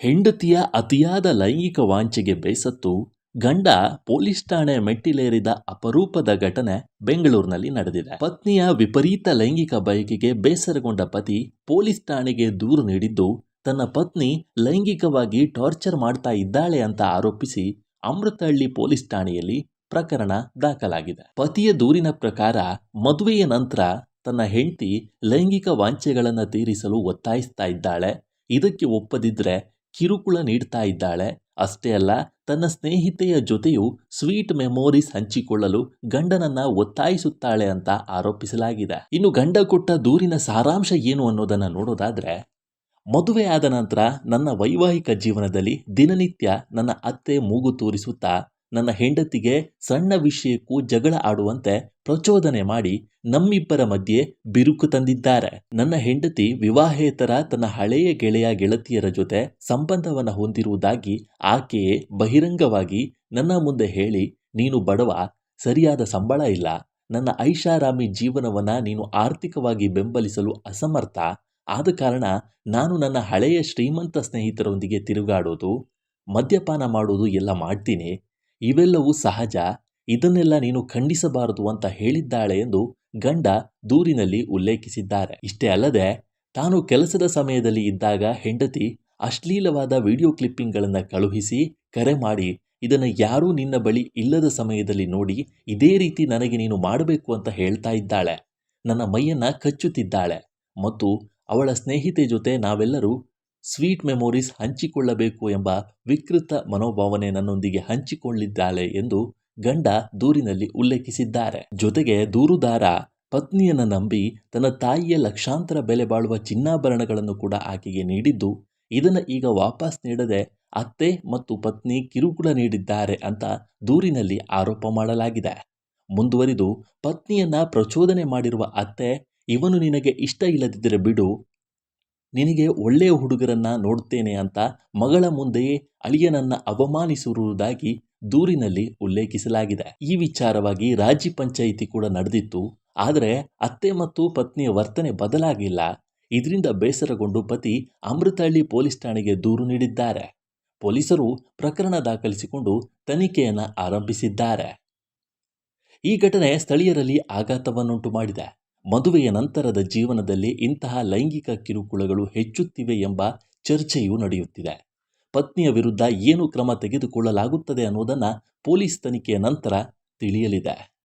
ಹೆಂಡತಿಯ ಅತಿಯಾದ ಲೈಂಗಿಕ ವಾಂಛೆಗೆ ಬೇಸತ್ತು ಗಂಡ ಪೊಲೀಸ್ ಠಾಣೆ ಮೆಟ್ಟಿಲೇರಿದ ಅಪರೂಪದ ಘಟನೆ ಬೆಂಗಳೂರಿನಲ್ಲಿ ನಡೆದಿದೆ. ಪತ್ನಿಯ ವಿಪರೀತ ಲೈಂಗಿಕ ಬಯಕೆಗೆ ಬೇಸರಗೊಂಡ ಪತಿ ಪೊಲೀಸ್ ಠಾಣೆಗೆ ದೂರು ನೀಡಿದ್ದು, ತನ್ನ ಪತ್ನಿ ಲೈಂಗಿಕವಾಗಿ ಟಾರ್ಚರ್ ಮಾಡ್ತಾ ಇದ್ದಾಳೆ ಅಂತ ಆರೋಪಿಸಿ ಅಮೃತಹಳ್ಳಿ ಪೊಲೀಸ್ ಠಾಣೆಯಲ್ಲಿ ಪ್ರಕರಣ ದಾಖಲಾಗಿದೆ. ಪತಿಯ ದೂರಿನ ಪ್ರಕಾರ ಮದುವೆಯ ನಂತರ ತನ್ನ ಹೆಂಡತಿ ಲೈಂಗಿಕ ವಾಂಛೆಗಳನ್ನು ತೀರಿಸಲು ಒತ್ತಾಯಿಸ್ತಾ ಇದ್ದಾಳೆ. ಇದಕ್ಕೆ ಒಪ್ಪದಿದ್ರೆ ಕಿರುಕುಳ ನೀಡ್ತಾ ಇದ್ದಾಳೆ. ಅಷ್ಟೇ ಅಲ್ಲ, ತನ್ನ ಸ್ನೇಹಿತೆಯ ಜೊತೆಯೂ ಸ್ವೀಟ್ ಮೆಮೊರೀಸ್ ಹಂಚಿಕೊಳ್ಳಲು ಗಂಡನನ್ನ ಒತ್ತಾಯಿಸುತ್ತಾಳೆ ಅಂತ ಆರೋಪಿಸಲಾಗಿದೆ. ಇನ್ನು ಗಂಡ ಕೊಟ್ಟ ದೂರಿನ ಸಾರಾಂಶ ಏನು ಅನ್ನೋದನ್ನ ನೋಡೋದಾದ್ರೆ, ಮದುವೆ ಆದ ನಂತರ ನನ್ನ ವೈವಾಹಿಕ ಜೀವನದಲ್ಲಿ ದಿನನಿತ್ಯ ನನ್ನ ಅತ್ತೆ ಮೂಗು ತೂರಿಸುತ್ತಾ ನನ್ನ ಹೆಂಡತಿಗೆ ಸಣ್ಣ ವಿಷಯಕ್ಕೂ ಜಗಳ ಆಡುವಂತೆ ಪ್ರಚೋದನೆ ಮಾಡಿ ನಮ್ಮಿಬ್ಬರ ಮಧ್ಯೆ ಬಿರುಕು ತಂದಿದ್ದಾರೆ. ನನ್ನ ಹೆಂಡತಿ ವಿವಾಹೇತರ ತನ್ನ ಹಳೆಯ ಗೆಳತಿಯರ ಜೊತೆ ಸಂಬಂಧವನ್ನು ಹೊಂದಿರುವುದಾಗಿ ಆಕೆಯೇ ಬಹಿರಂಗವಾಗಿ ನನ್ನ ಮುಂದೆ ಹೇಳಿ, ನೀನು ಬಡವ, ಸರಿಯಾದ ಸಂಬಳ ಇಲ್ಲ, ನನ್ನ ಐಷಾರಾಮಿ ಜೀವನವನ್ನ ನೀನು ಆರ್ಥಿಕವಾಗಿ ಬೆಂಬಲಿಸಲು ಅಸಮರ್ಥ, ಆದ ಕಾರಣ ನಾನು ನನ್ನ ಹಳೆಯ ಶ್ರೀಮಂತ ಸ್ನೇಹಿತರೊಂದಿಗೆ ತಿರುಗಾಡೋದು, ಮದ್ಯಪಾನ ಮಾಡೋದು ಎಲ್ಲ ಮಾಡ್ತೀನಿ, ಇವೆಲ್ಲವೂ ಸಹಜ, ಇದನ್ನೆಲ್ಲ ನೀನು ಖಂಡಿಸಬಾರದು ಅಂತ ಹೇಳಿದ್ದಾಳೆ ಎಂದು ಗಂಡ ದೂರಿನಲ್ಲಿ ಉಲ್ಲೇಖಿಸಿದ್ದಾರೆ. ಇಷ್ಟೇ ಅಲ್ಲದೆ, ತಾನು ಕೆಲಸದ ಸಮಯದಲ್ಲಿ ಇದ್ದಾಗ ಹೆಂಡತಿ ಅಶ್ಲೀಲವಾದ ವಿಡಿಯೋ ಕ್ಲಿಪ್ಪಿಂಗ್ಗಳನ್ನು ಕಳುಹಿಸಿ ಕರೆ ಮಾಡಿ, ಇದನ್ನು ಯಾರೂ ನಿನ್ನ ಬಳಿ ಇಲ್ಲದ ಸಮಯದಲ್ಲಿ ನೋಡಿ ಇದೇ ರೀತಿ ನನಗೆ ನೀನು ಮಾಡಬೇಕು ಅಂತ ಹೇಳ್ತಾ ಇದ್ದಾಳೆ, ನನ್ನ ಮೈಯನ್ನ ಕಚ್ಚುತ್ತಿದ್ದಾಳೆ ಮತ್ತು ಅವಳ ಸ್ನೇಹಿತೆ ಜೊತೆ ನಾವೆಲ್ಲರೂ ಸ್ವೀಟ್ ಮೆಮೊರೀಸ್ ಹಂಚಿಕೊಳ್ಳಬೇಕು ಎಂಬ ವಿಕೃತ ಮನೋಭಾವನೆ ನನ್ನೊಂದಿಗೆ ಹಂಚಿಕೊಳ್ಳಿದ್ದಾಳೆ ಎಂದು ಗಂಡ ದೂರಿನಲ್ಲಿ ಉಲ್ಲೇಖಿಸಿದ್ದಾರೆ. ಜೊತೆಗೆ ದೂರುದಾರ ಪತ್ನಿಯನ್ನು ನಂಬಿ ತನ್ನ ತಾಯಿಯ ಲಕ್ಷಾಂತರ ಬೆಲೆ ಬಾಳುವ ಚಿನ್ನಾಭರಣಗಳನ್ನು ಕೂಡ ಆಕೆಗೆ ನೀಡಿದ್ದು, ಇದನ್ನು ಈಗ ವಾಪಸ್ ನೀಡದೆ ಅತ್ತೆ ಮತ್ತು ಪತ್ನಿ ಕಿರುಕುಳ ನೀಡಿದ್ದಾರೆ ಅಂತ ದೂರಿನಲ್ಲಿ ಆರೋಪ ಮಾಡಲಾಗಿದೆ. ಮುಂದುವರಿದು ಪತ್ನಿಯನ್ನ ಪ್ರಚೋದನೆ ಮಾಡಿರುವ ಅತ್ತೆ, ಇವನು ನಿನಗೆ ಇಷ್ಟ ಇಲ್ಲದಿದ್ದರೆ ಬಿಡು, ನಿನಗೆ ಒಳ್ಳೆಯ ಹುಡುಗರನ್ನ ನೋಡ್ತೇನೆ ಅಂತ ಮಗಳ ಮುಂದೆಯೇ ಅಳಿಯನನ್ನ ಅವಮಾನಿಸಿರುವುದಾಗಿ ದೂರಿನಲ್ಲಿ ಉಲ್ಲೇಖಿಸಲಾಗಿದೆ. ಈ ವಿಚಾರವಾಗಿ ರಾಜಿ ಪಂಚಾಯಿತಿ ಕೂಡ ನಡೆದಿತ್ತು. ಆದರೆ ಅತ್ತೆ ಮತ್ತು ಪತ್ನಿಯ ವರ್ತನೆ ಬದಲಾಗಿಲ್ಲ. ಇದರಿಂದ ಬೇಸರಗೊಂಡು ಪತಿ ಅಮೃತಹಳ್ಳಿ ಪೊಲೀಸ್ ಠಾಣೆಗೆ ದೂರು ನೀಡಿದ್ದಾರೆ. ಪೊಲೀಸರು ಪ್ರಕರಣ ದಾಖಲಿಸಿಕೊಂಡು ತನಿಖೆಯನ್ನು ಆರಂಭಿಸಿದ್ದಾರೆ. ಈ ಘಟನೆ ಸ್ಥಳೀಯರಲ್ಲಿ ಆಘಾತವನ್ನುಂಟು ಮಾಡಿದೆ. ಮದುವೆಯ ನಂತರದ ಜೀವನದಲ್ಲಿ ಇಂತಹ ಲೈಂಗಿಕ ಕಿರುಕುಳಗಳು ಹೆಚ್ಚುತ್ತಿವೆ ಎಂಬ ಚರ್ಚೆಯೂ ನಡೆಯುತ್ತಿದೆ. ಪತ್ನಿಯ ವಿರುದ್ಧ ಏನು ಕ್ರಮ ತೆಗೆದುಕೊಳ್ಳಲಾಗುತ್ತದೆ ಅನ್ನೋದನ್ನು ಪೊಲೀಸ್ ತನಿಖೆಯ ನಂತರ ತಿಳಿಯಲಿದೆ.